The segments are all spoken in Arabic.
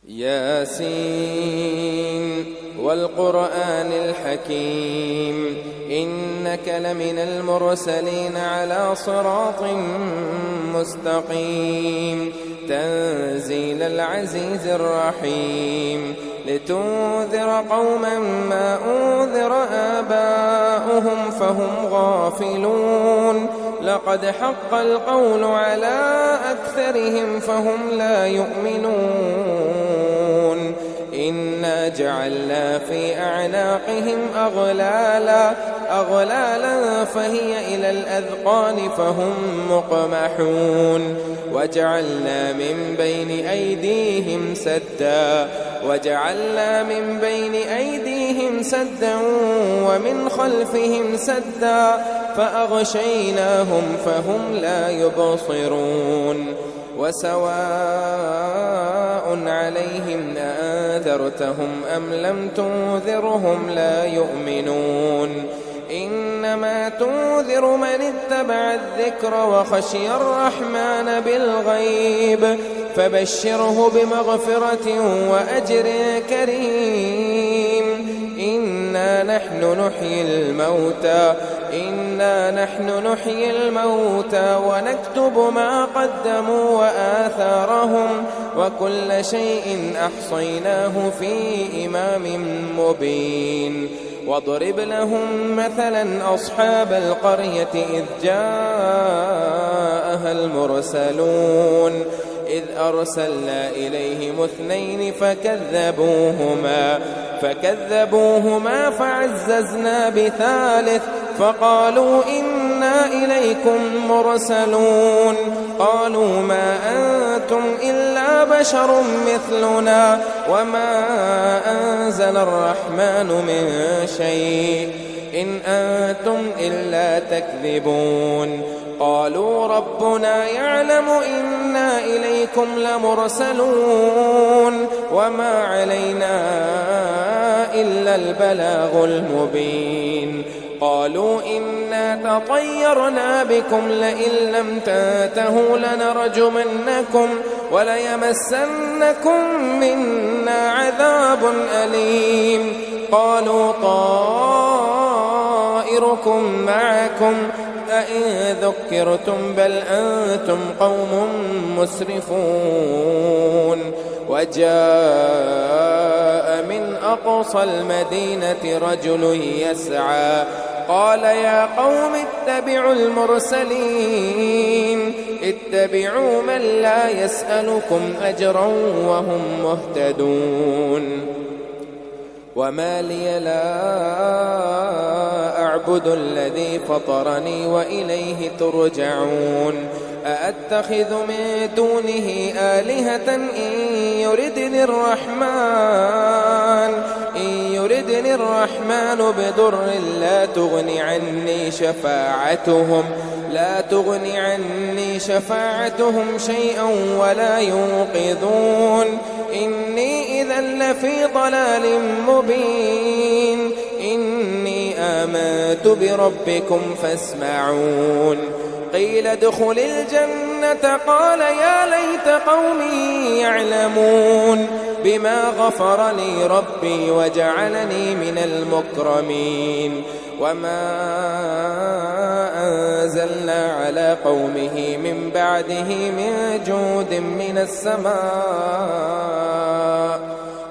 ياسين والقرآن الحكيم إنك لمن المرسلين على صراط مستقيم تنزيل العزيز الرحيم لتنذر قوما ما أنذر آباؤهم فهم غافلون لقد حق القول على أكثرهم فهم لا يؤمنون إنا جعلنا في أعناقهم أغلالا فهي إلى الأذقان فهم مقمحون وجعلنا من بين أيديهم سدا ومن خلفهم سدا فأغشيناهم فهم لا يبصرون وسواء عليهم أأنذرتهم أم لم تنذرهم لا يؤمنون إنما تنذر من اتبع الذكر وخشي الرحمن بالغيب فبشره بمغفرة وأجر كريم إنا نحن نحيي الموتى ونكتب ما قدموا وآثارهم وكل شيء أحصيناه في إمام مبين واضرب لهم مثلا أصحاب القرية إذ جاءها المرسلون إذ أرسلنا إليهم 2 فكذبوهما فعززنا ب3 فقالوا إنا إليكم مرسلون قالوا ما أنتم إلا بشر مثلنا وما أنزل الرحمن من شيء إن أنتم إلا تكذبون قالوا ربنا يعلم إنا إليكم لمرسلون وما علينا إلا البلاغ المبين قالوا إنا تطيرنا بكم لئن لم تنتهوا لنرجمنكم وليمسنكم منا عذاب أليم قالوا طائركم معكم أئن ذكرتم بل أنتم قوم مسرفون وجاء من أقصى المدينة رجل يسعى قال يا قوم اتبعوا المرسلين اتبعوا من لا يسألكم أجرا وهم مهتدون وما لي لا أعبد الذي فطرني وإليه ترجعون أأتخذ من دونه آلهة إن يردني الرحمن بضر لا تغني عني شفاعتهم شيئا ولا ينقذون إني إذا لفي ضلال مبين إني آمنت بربكم فاسمعون قيل ادخل الجنة قال يا ليت قومي يعلمون بما غفر لي ربي وجعلني من المكرمين وما أنزلنا على قومه من بعده من جود من السماء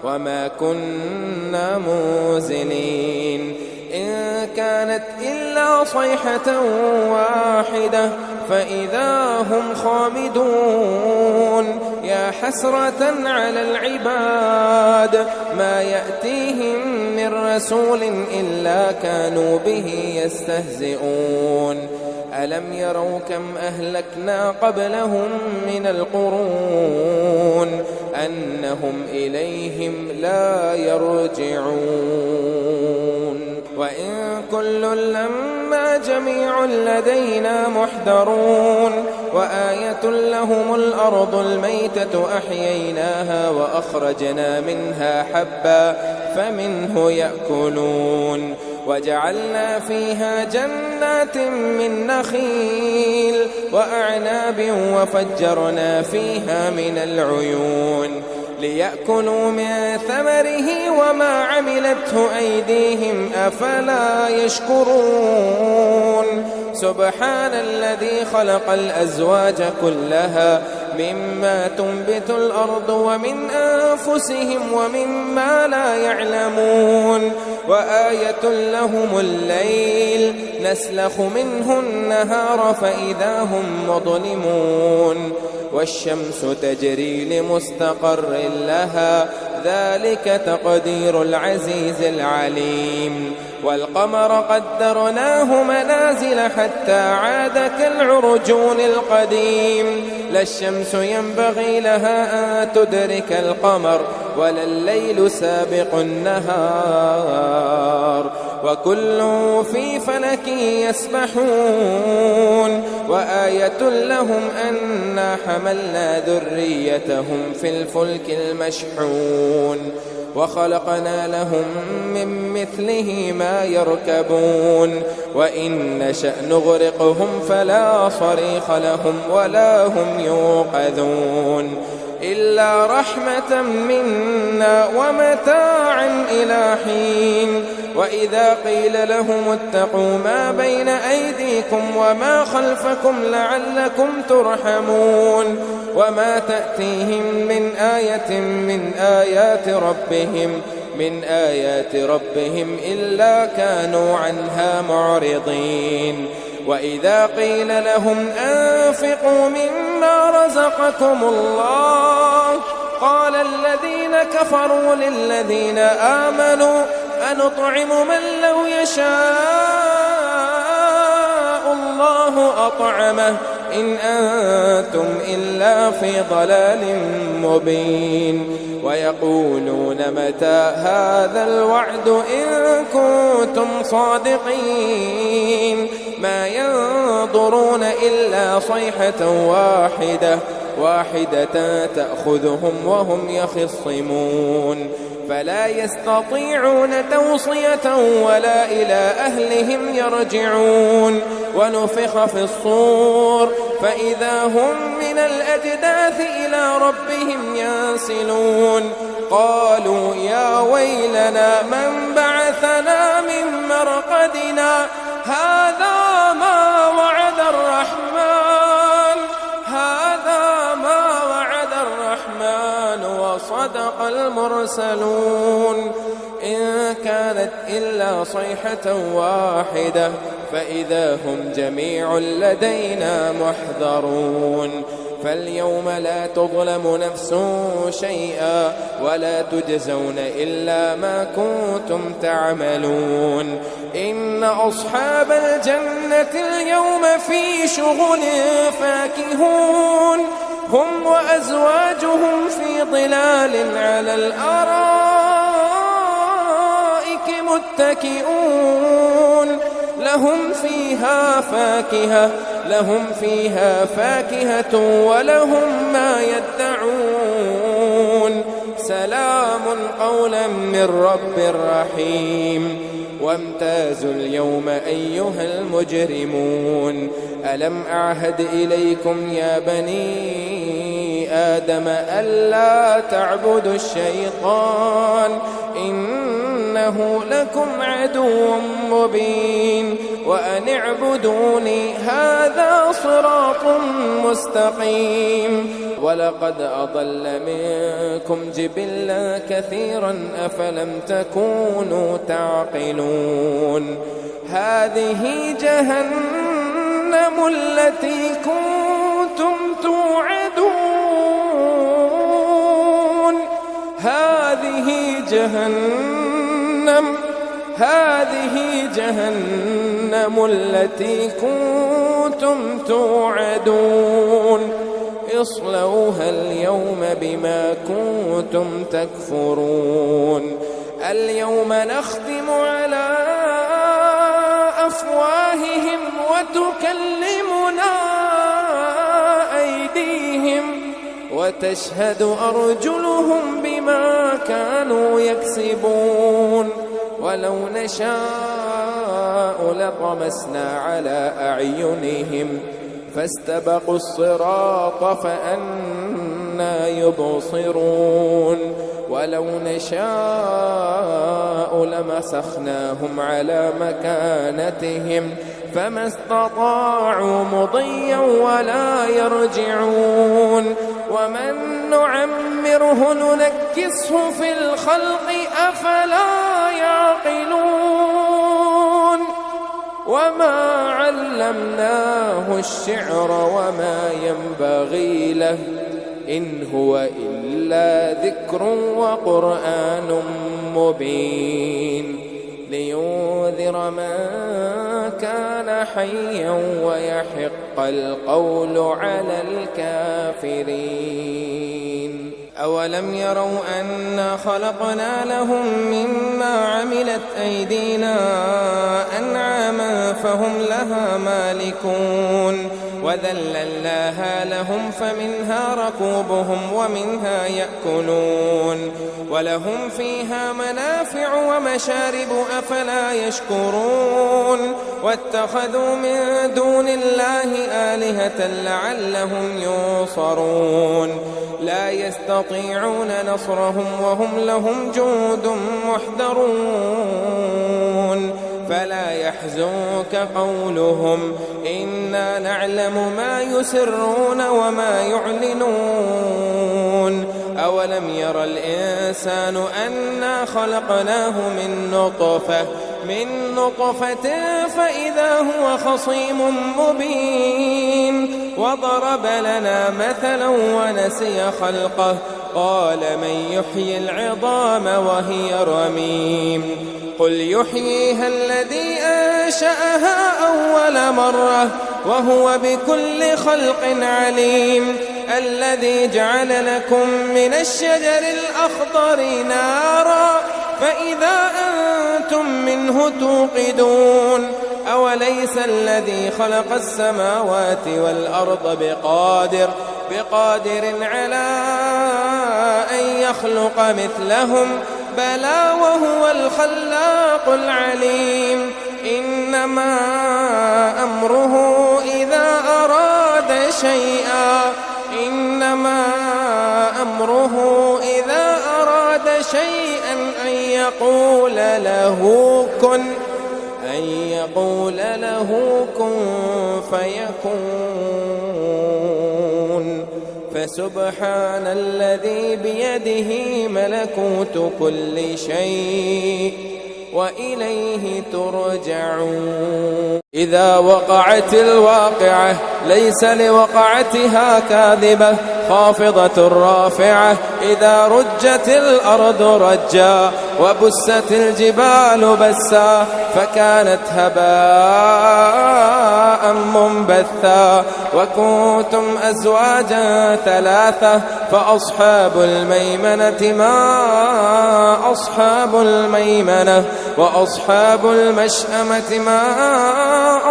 وما كنا منزلين إن كانت إلا صيحة واحدة فإذا هم خامدون يا حسرة على العباد ما يأتيهم من رسول إلا كانوا به يستهزئون ألم يروا كم أهلكنا قبلهم من القرون أنهم إليهم لا يرجعون وإن كل لما جميع لدينا محضرون وآية لهم الأرض الميتة أحييناها وأخرجنا منها حبا فمنه يأكلون وجعلنا فيها جنات من نخيل وأعناب وفجرنا فيها من العيون ليأكلوا من ثمره وما عملته أيديهم أفلا يشكرون سبحان الذي خلق الأزواج كلها مما تنبت الأرض ومن أنفسهم ومما لا يعلمون وآية لهم الليل نسلخ منه النهار فإذا هم مظلمون والشمس تجري لمستقر لها ذلك تقدير العزيز العليم والقمر قدرناه منازل حتى عاد كالعرجون القديم لا الشمس ينبغي لها أن تدرك القمر ولا الليل سابق النهار وكل في فلك يسبحون وآية لهم أنا حملنا ذريتهم في الفلك المشحون وخلقنا لهم من مثله ما يركبون وإن نشأ نغرقهم فلا صريخ لهم ولا هم يوقظون إلا رحمة منا ومتاعا إلى حين وإذا قيل لهم اتقوا ما بين أيديكم وما خلفكم لعلكم ترحمون وما تأتيهم من آية من آيات ربهم إلا كانوا عنها معرضين وإذا قيل لهم أنفقوا مما رزقكم الله قال الذين كفروا للذين آمنوا أنطعم من لو يشاء الله أطعمه إن أنتم إلا في ضلال مبين ويقولون متى هذا الوعد إن كنتم صادقين ما ينظرون إلا صيحة واحدة تأخذهم وهم يخصمون فلا يستطيعون توصية ولا إلى أهلهم يرجعون ونفخ في الصور فإذا هم من الأجداث إلى ربهم ينسلون قالوا يا ويلنا من بعثنا من مرقدنا هذا ما وعد الرحمن وصدق المرسلون إن كانت إلا صيحة واحدة فإذا هم جميع لدينا محضرون فاليوم لا تظلم نفس شيئا ولا تجزون إلا ما كنتم تعملون إن أصحاب الجنة اليوم في شغل فاكهون هم وأزواجهم في ظلال على الأرائك متكئون لهم فيها فاكهة ولهم ما يدعون سلام قولا من رب رحيم وامتازوا اليوم أيها المجرمون ألم أعهد إليكم يا بني آدم ألا تعبدوا الشيطان إنه لكم عدو مبين وأن اعبدوني هذا صراط مستقيم ولقد أضل منكم جبلا كثيرا أفلم تكونوا تعقلون هذه جهنم التي كنتم توعدون هذه جهنم التي كنتم توعدون اصلوها اليوم بما كنتم تكفرون اليوم نختم على أفواههم وتكلمنا أيديهم وتشهد أرجلهم بما كانوا يكسبون ولو نشاء لطمسنا على أعينهم فاستبقوا الصراط فأنى أنا يبصرون ولو نشاء لمسخناهم على مكانتهم فما استطاعوا مضيا ولا يرجعون ومن نعمره ننكسه في الخلق أفلا يعقلون وما علمناه الشعر وما ينبغي له إن هو إلا ذكر وقرآن مبين لينذر من كان حيا ويحق القول على الكافرين أولم يروا أنا خلقنا لهم مما عملت أيدينا أنعاما فهم لها مالكون وذللناها لهم فمنها ركوبهم ومنها يأكلون ولهم فيها منافع ومشارب أفلا يشكرون واتخذوا من دون الله آلهة لعلهم ينصرون لا يستطيعون نصرهم وهم لهم جند محضرون فلا يحزنك قولهم إنا نعلم ما يسرون وما يعلنون أولم ير الإنسان أنا خلقناه من نطفة فإذا هو خصيم مبين وضرب لنا مثلا ونسي خلقه قال من يحيي العظام وهي رميم قل يحييها الذي أنشأها أول مرة وهو بكل خلق عليم الذي جعل لكم من الشجر الأخضر نارا فإذا أنتم منه توقدون أوليس الذي خلق السماوات والأرض بقادر على أن يخلق مثلهم بلى وهو الخلاق العليم إنما أمره إذا أراد شيئا أن يقول له كن فيكون فسبحان الذي بيده ملكوت كل شيء وإليه ترجعون إذا وقعت الواقعة ليس لوقعتها كاذبة خافضة رافعة إذا رجت الأرض رجا وبست الجبال بسا فكانت هباء منبثا وكنتم أزواجا ثلاثة فأصحاب الميمنة ما أصحاب الميمنة وأصحاب المشأمة ما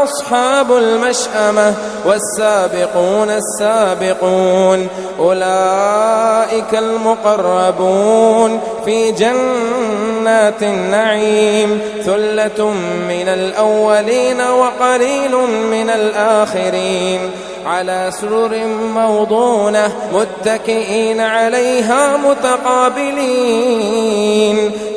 أصحاب المشأمة والسابقون السابقون أولئك المقربون في جنات النعيم ثلة من الأولين وقليل من الآخرين على سرر موضونة متكئين عليها متقابلين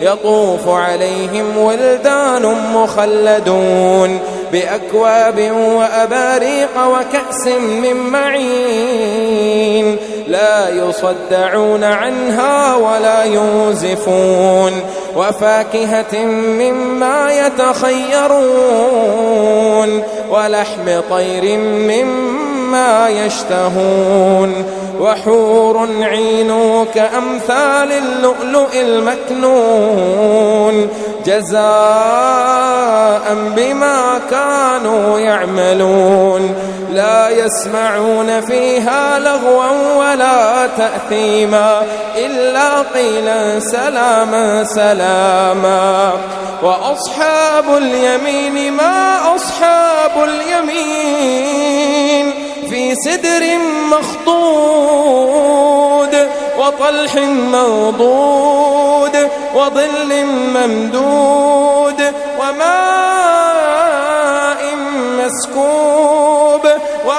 يطوف عليهم ولدان مخلدون بأكواب وأباريق وكأس من معين لا يصدعون عنها ولا ينزفون وفاكهة مما يتخيرون ولحم طير مما يشتهون وحور عين كأمثال اللؤلؤ المكنون جزاء بما كانوا يعملون لا يسمعون فيها لغوا ولا تأثيما إلا قيلا سلاما سلاما وأصحاب اليمين ما أصحاب اليمين في سدر مخضود وطلح منضود وظل ممدود وماء مسكوب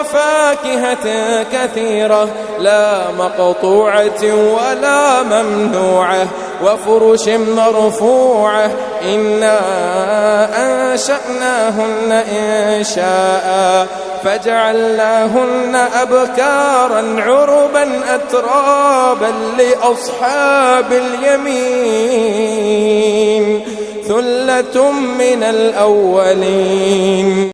وفاكهة كثيرة لا مقطوعة ولا ممنوعة وفرش مرفوعة إنا أنشأناهن إنشاء فجعلناهن أبكارا عربا أترابا لأصحاب اليمين ثلة من الأولين.